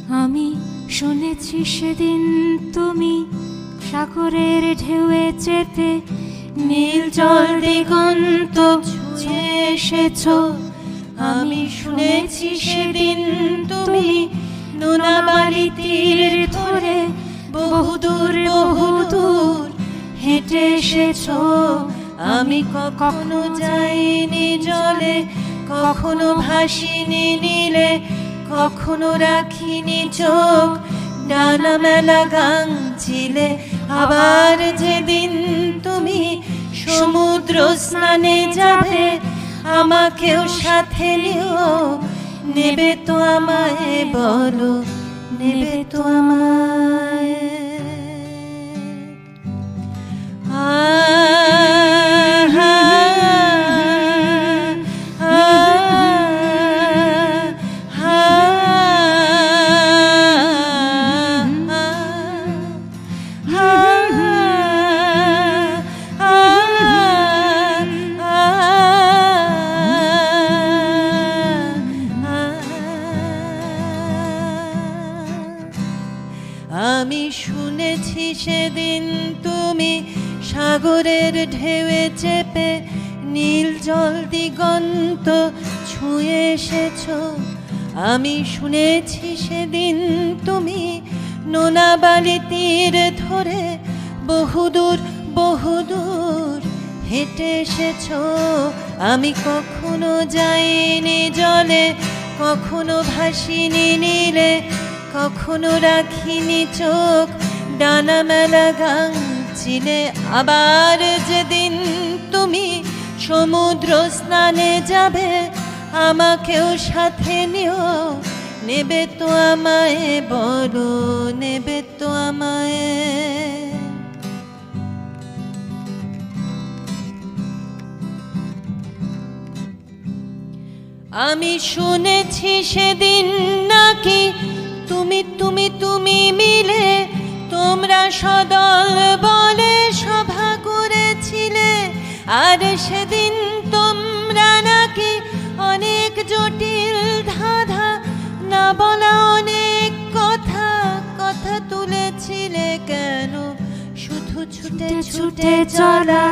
আমি শুনেছি সেদিন তুমি সাগরের ঢেউয়ে চেপে নীল জল দিগন্ত ছুঁয়ে এসেছো। আমি শুনেছি সেদিন তুমি নোনাবালি তীর ধরে বহুদূর বহুদূর হেঁটে এসেছো। আমি কখনো যাইনি জলে, কখনো ভাসিনি নীলে, কখনো রাখিনি চোখ ডানা মেলা গাঙচিলে। আবার যেদিন তুমি সমুদ্র স্নানে যাবে, আমাকেও সাথে নিও। নেবে তো আমায় বলো, নেবে তো আমায়? আমি শুনেছি সেদিন তুমি সাগরের ঢেউয়ে চেপে নীল জল দিগন্ত ছুঁয়ে এসেছো। আমি শুনেছি সেদিন তুমি নোনাবালি তীর ধরে বহুদূর বহুদূর হেঁটে এসেছো। আমি কখনো যাইনি জলে, কখনো ভাসিনি নীলে, কখনো রাখিনি চোখ ডানা মেলা গাঙচিলে। আবার যেদিন তুমি সমুদ্র স্নানে যাবে, আমাকেও সাথে নিও। নেবে তো আমায় বলো, নেবে তো আমায়? আমি শুনেছি সেদিন নাকি তুমি তুমি তুমি মিলে তোমরা সদল বলে সভা করেছিলে। আর সেদিন তোমরা নাকি অনেক জটিল ধাঁধা না বলা অনেক কথা কথা তুলেছিলে। কেন শুধু ছুটে ছুটে চলা,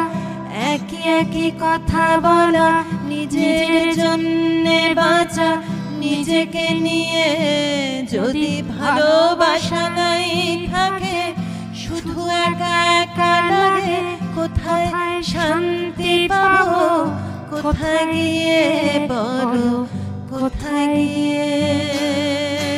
একই একই কথা বলা, নিজের জন্যে বাঁচা, নিজেকে নিয়ে যদি ভালোবাসা নাই থাকে, শুধু একা একা লাগে। কোথায় শান্তি পাবো, কোথায় গিয়ে বলো, কোথায় গিয়ে